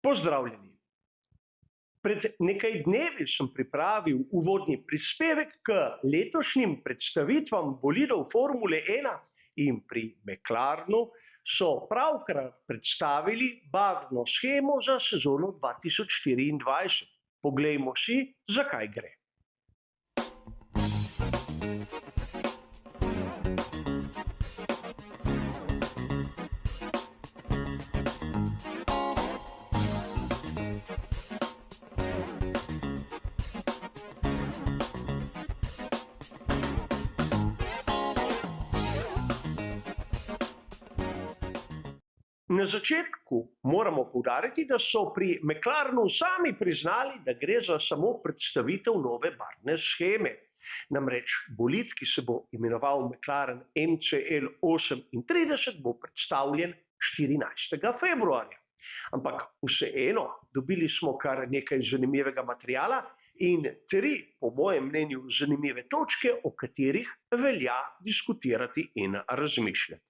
Pozdravljeni. Pred nekaj dnevi sem pripravil uvodni prispevek k letošnjim predstavitvam bolidov Formule 1 in pri McLarenu so pravkar predstavili barvno shemo za sezono 2024. Poglejmo si, zakaj gre. Na začetku moramo poudariti, da so pri McLarenu sami priznali, da gre za samo predstavitev nove barvne sheme. Namreč bolid, ki se bo imenoval McLaren MCL 38, bo predstavljen 14. februarja. Ampak vseeno, dobili smo kar nekaj zanimivega materiala in 3, po mojem mnenju, zanimive točke, o katerih velja diskutirati in razmišljati.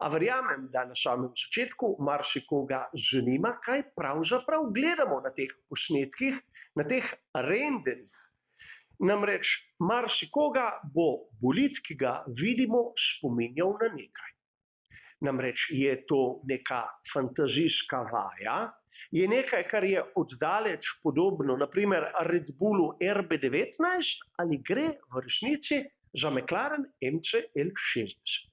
A verjamem, da na samem začetku marsikoga zanima, kaj pravzaprav gledamo na teh posnetkih, na teh renderih. Namreč marsikoga bo bolid, ki ga vidimo, spominjal na nekaj. Namreč je to neka fantazijska vaja, je nekaj, kar je oddaleč podobno, naprimer Red Bullu RB19, ali gre v resnici za McLaren MCL 60.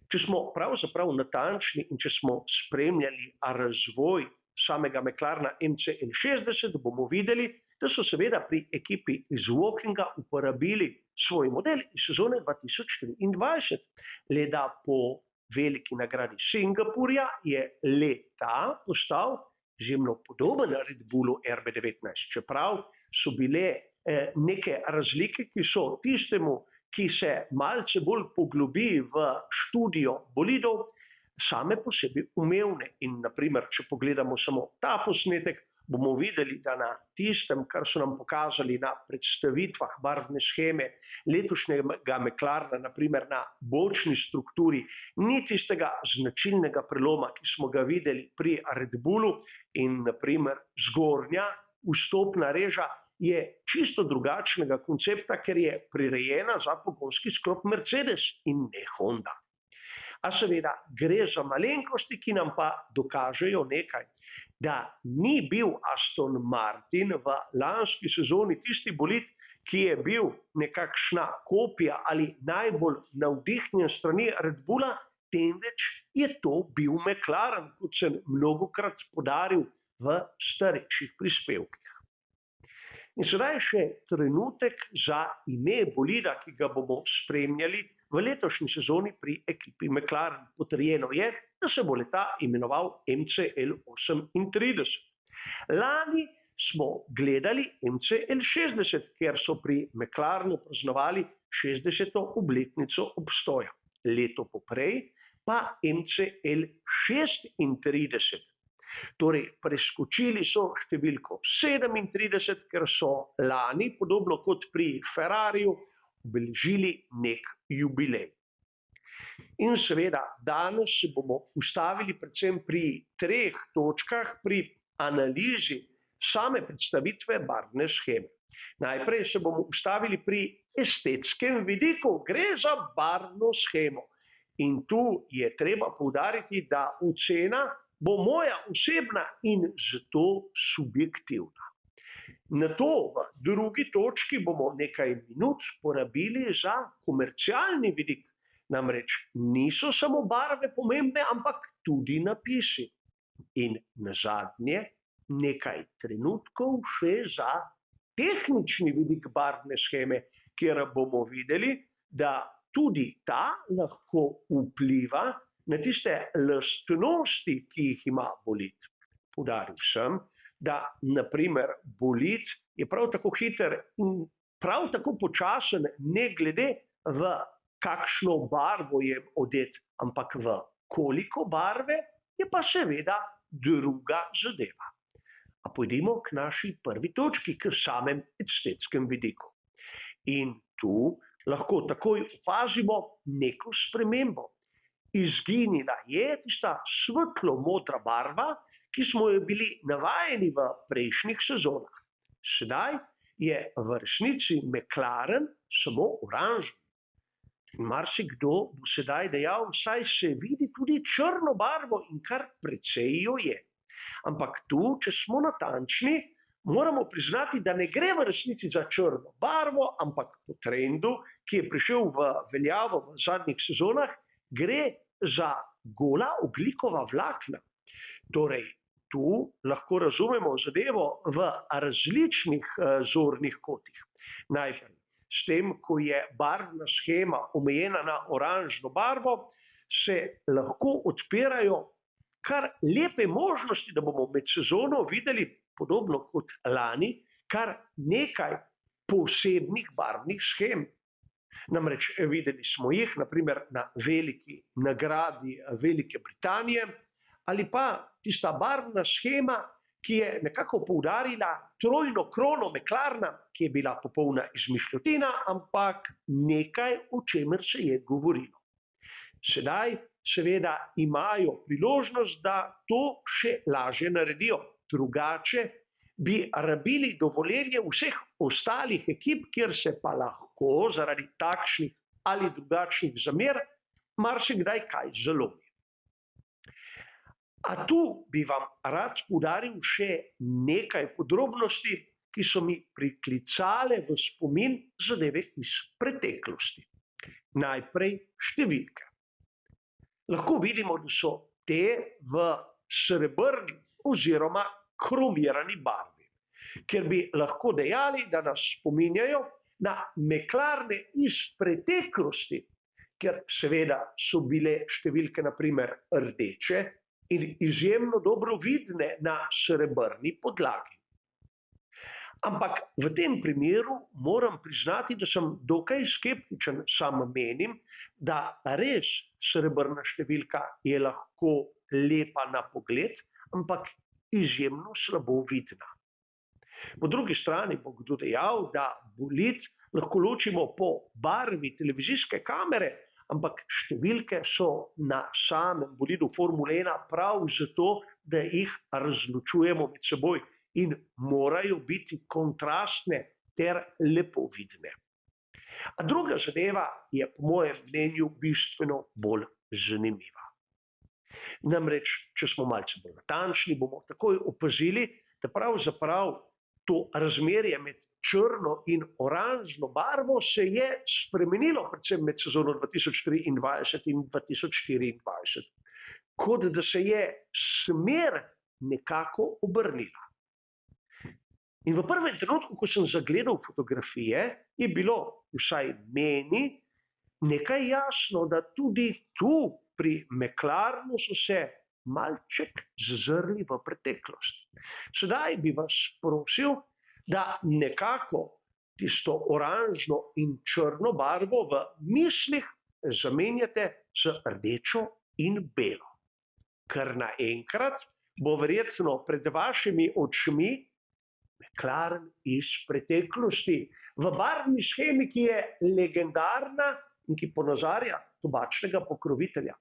Če smo pravzaprav natančni in če smo spremljali razvoj samega McLarena MCL 60, bomo videli, da so seveda pri ekipi iz Wokinga uporabili svoj model iz sezone 2023. Le da po veliki nagradi Singapurja je le-ta postal izjemno podoben Red Bullu RB19, čeprav so bile neke razlike, ki so tistemu, ki se malce bolj poglobi v študijo bolidov, same po sebi umevne. In naprimer, če pogledamo samo ta posnetek, bomo videli, da na tistem, kar so nam pokazali na predstavitvah barvne sheme letošnjega McLarena, naprimer na bočni strukturi, ni tistega značilnega preloma, ki smo ga videli pri Red Bullu, in naprimer zgornja vstopna reža je čisto drugačnega koncepta, ker je prirejena za pogonski sklop Mercedes in ne Honda. A seveda gre za malenkosti, ki nam pa dokažejo nekaj, da ni bil Aston Martin v lanski sezoni tisti bolid, ki je bil nekakšna kopija ali najbolj navdihnjen strani Red Bulla, temveč je to bil McLaren, kot sem mnogokrat poudaril v starejših prispevkih. In sedaj še trenutek za ime bolida, ki ga bomo spremljali v letošnji sezoni pri ekipi McLaren. Potrjeno je, da se bo le-ta imenoval MCL 38. Lani smo gledali MCL 60, ker so pri McLarenu praznovali 60. obletnico obstoja. Leto poprej pa MCL 36. Torej, preskočili so številko 37, ker so lani, podobno kot pri Ferrariju, obeležili nek jubilej. In seveda, danes se bomo ustavili predvsem pri 3 točkah pri analizi same predstavitve barvne sheme. Najprej se bomo ustavili pri estetskem vidiku, gre za barvno shemo. In tu je treba poudariti, da ocena bo moja osebna in zato subjektivna. Nato v drugi točki bomo nekaj minut porabili za komercialni vidik. Namreč niso samo barve pomembne, ampak tudi napisi. In nazadnje nekaj trenutkov še za tehnični vidik barvne sheme, kjer bomo videli, da tudi ta lahko vpliva na tiste lastnosti, ki jih ima bolid. Poudaril sem, da naprimer bolid je prav tako hiter in prav tako počasen, ne glede v kakšno barvo je odet, ampak v koliko barve je pa seveda druga zadeva. A pojdimo k naši prvi točki, k samem estetskem vidiku. In tu lahko takoj opazimo neko spremembo. Izginila je tista svetlo modra barva, ki smo jo bili navajeni v prejšnjih sezonah. Sedaj je v resnici McLaren samo oranžni. Marsikdo bo sedaj dejal, saj se vidi tudi črno barvo in kar precej jo je. Ampak tu, če smo natančni, moramo priznati, da ne gre v resnici za črno barvo, ampak po trendu, ki je prišel v veljavo v zadnjih sezonah, gre za gola ogljikova vlakna. Torej, tu lahko razumemo zadevo v različnih zornih kotih. Najprej, s tem, ko je barvna shema omejena na oranžno barvo, se lahko odpirajo kar lepe možnosti, da bomo med sezono videli, podobno kot lani, kar nekaj posebnih barvnih shem. Namreč videli smo jih, naprimer na veliki nagradi Velike Britanije, ali pa tista barvna shema, ki je nekako poudarila trojno krono McLarena, ki je bila popolna izmišljotina, ampak nekaj, o čemer se je govorilo. Sedaj seveda imajo priložnost, da to še lažje naredijo. Drugače bi rabili dovoljenje vseh ostalih ekip, kjer se pa lahko zaradi takšnih ali drugačnih zamer marsikdaj kaj zalomi. A tu bi vam rad poudaril še nekaj podrobnosti, ki so mi priklicale v spomin zadeve iz preteklosti. Najprej številke. Lahko vidimo, da so te v srebrni oziroma kromirani barvi, ker bi lahko dejali, da nas spominjajo na McLarene iz preteklosti, ker seveda so bile številke naprimer rdeče in izjemno dobro vidne na srebrni podlagi. Ampak v tem primeru moram priznati, da sem dokaj skeptičen. Sam menim, da res srebrna številka je lahko lepa na pogled, ampak izjemno slabo vidna. Po drugi strani bo kdo dejal, da bolid lahko ločimo po barvi televizijske kamere, ampak številke so na samem bolidu Formule 1 prav zato, da jih razločujemo med seboj in morajo biti kontrastne ter lepo vidne. A druga zadeva je po mojem mnenju bistveno bolj zanimiva. Namreč, če smo malce bolj natančni, bomo takoj opazili, da pravzaprav to razmerje med črno in oranžno barvo se je spremenilo, predvsem med sezono 2023 in 2024, kot da se je smer nekako obrnila. In v prvem trenutku, ko sem zagledal fotografije, je bilo, vsaj meni, nekaj jasno, da tudi tu pri McLarenu so se malček zazrli v preteklost. Sedaj bi vas prosil, da nekako tisto oranžno in črno barvo v mislih zamenjate z rdečo in belo. Ker naenkrat bo verjetno pred vašimi očmi McLaren iz preteklosti v barvni shemi, ki je legendarna in ki ponazarja tobačnega pokrovitelja.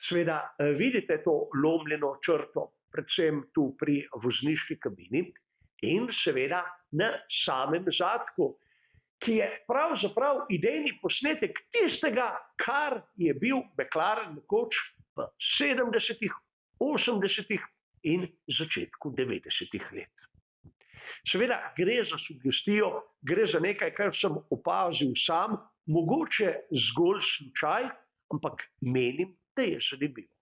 Seveda vidite to lomljeno črto, predvsem tu pri vozniški kabini in seveda na samem zadku, ki je pravzaprav idejni posnetek tistega, kar je bil McLaren nekoč v 70., 80. in začetku 90. let. Seveda gre za sugestijo, gre za nekaj, kar sem opazil sam, mogoče zgolj slučaj, ampak menim, da je zanimivo.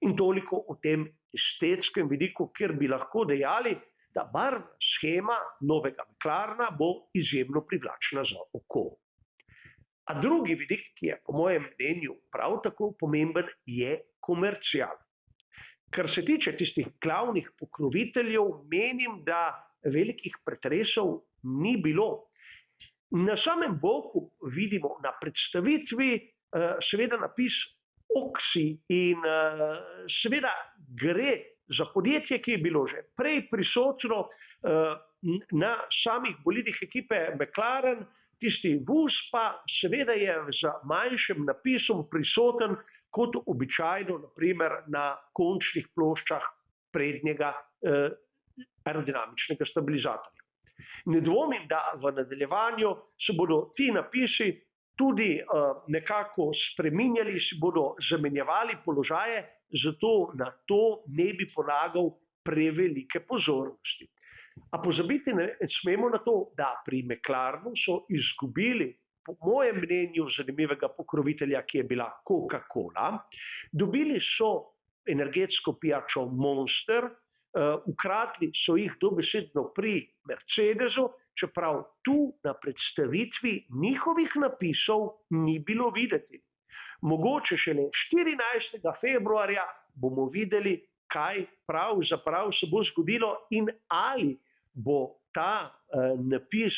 In toliko o tem estetskem vidiku, kjer bi lahko dejali, da barvna shema novega McLarena bo izjemno privlačna za oko. A drugi vidik, ki je po mojem mnenju prav tako pomemben, je komercial. Kar se tiče tistih glavnih pokroviteljev, menim, da velikih pretresov ni bilo. Na samem boku vidimo na predstavitvi seveda napis Oxy in seveda gre za podjetje, ki je bilo že prej prisotno na samih bolidih ekipe McLaren, tisti vuz pa seveda je z manjšim napisom prisoten kot običajno, naprimer na končnih ploščah prednjega aerodinamičnega stabilizatorja. Ne dvomim, da v nadaljevanju se bodo ti napisi tudi nekako spreminjali, si bodo zamenjevali položaje, zato na to ne bi polagal prevelike pozornosti. A pozabiti ne smemo na to, da pri McLarenu so izgubili, po mojem mnenju, zanimivega pokrovitelja, ki je bila Coca-Cola, dobili so energetsko pijačo Monster, ukradli so jih dobesedno pri Mercedesu, čeprav tu na predstavitvi njihovih napisov ni bilo videti. Mogoče šele 14. februarja bomo videli, kaj pravzaprav se bo zgodilo in ali bo ta napis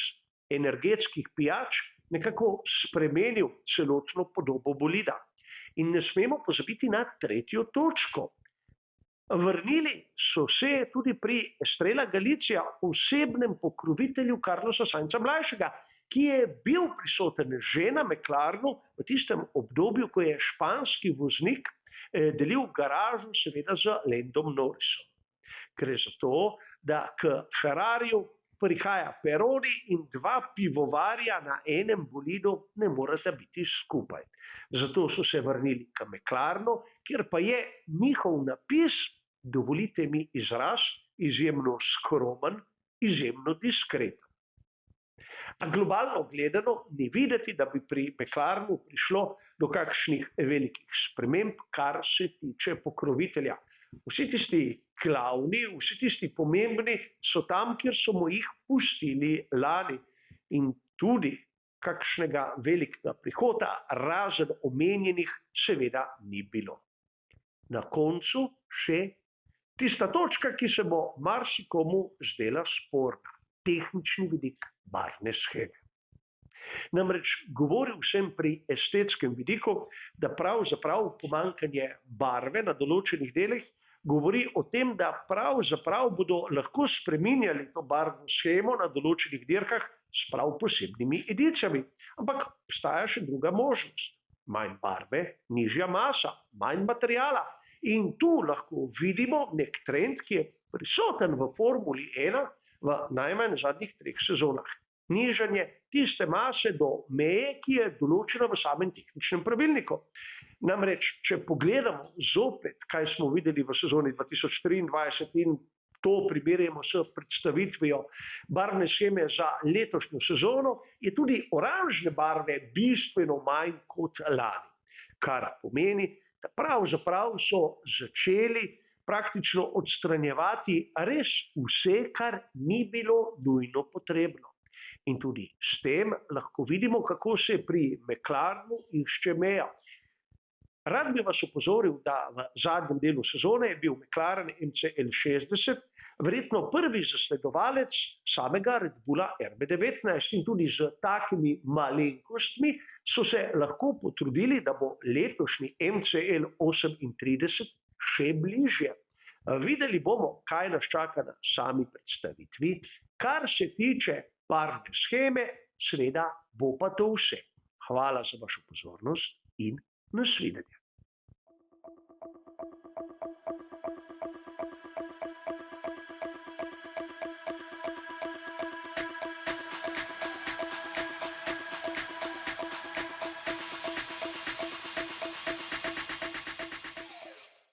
energetskih pijač nekako spremenil celotno podobo bolida. In ne smemo pozabiti na tretjo točko. Vrnili so se tudi pri Estrela Galicia, osebnem pokrovitelju Carlosa Sainza mlajšega, ki je bil prisoten že na McLarenu v tistem obdobju, ko je španski voznik delil garažo seveda z Landom Norrisom. Gre za to, da k Ferrariju prihaja Pironi in dva pivovarja na enem bolidu ne moreta biti skupaj. Zato so se vrnili k McLarenu, kjer pa je njihov napis, dovolite mi izraz, izjemno skromen, izjemno diskreten. A globalno gledano ni videti, da bi pri McLarenu prišlo do kakšnih velikih sprememb, kar se tiče pokrovitelja. Vsi tisti glavni, vsi tisti pomembni so tam, kjer so mu jih pustili lani. In tudi kakšnega velikega prihoda, razen omenjenih, seveda ni bilo. Na koncu še tista točka, ki se bo marsikomu zdela sporna, tehnični vidik barvne sheme. Namreč govoril sem pri estetskem vidiku, da pravzaprav pomanjkanje barve na določenih delih govori o tem, da pravzaprav bodo lahko spreminjali to barvno shemo na določenih dirkah s prav posebnimi edicijami. Ampak obstaja še druga možnost. Manj barve, nižja masa, manj materijala. In tu lahko vidimo nek trend, ki je prisoten v Formuli 1 v najmanj zadnjih 3 sezonah. Nižanje tiste mase do meje, ki je določena v samem tehničnem pravilniku. Namreč, če pogledamo zopet, kaj smo videli v sezoni 2023 in to primerjamo s predstavitvijo barvne sheme za letošnjo sezono, je tudi oranžne barve bistveno manj kot lani. Kar pomeni, da pravzaprav so začeli praktično odstranjevati res vse, kar ni bilo nujno potrebno. In tudi s tem lahko vidimo, kako se pri McLarenu išče meja. Rad bi vas opozoril, da v zadnjem delu sezone je bil McLaren MCL60 verjetno prvi zasledovalec samega Red Bulla RB19 in tudi z takimi malenkostmi so se lahko potrudili, da bo letošnji MCL38 še bližje. Videli bomo, kaj nas čaka na sami predstavitvi. Kar se tiče barvne sheme, seveda bo pa to vse. Hvala za vašo pozornost in nasvidenje.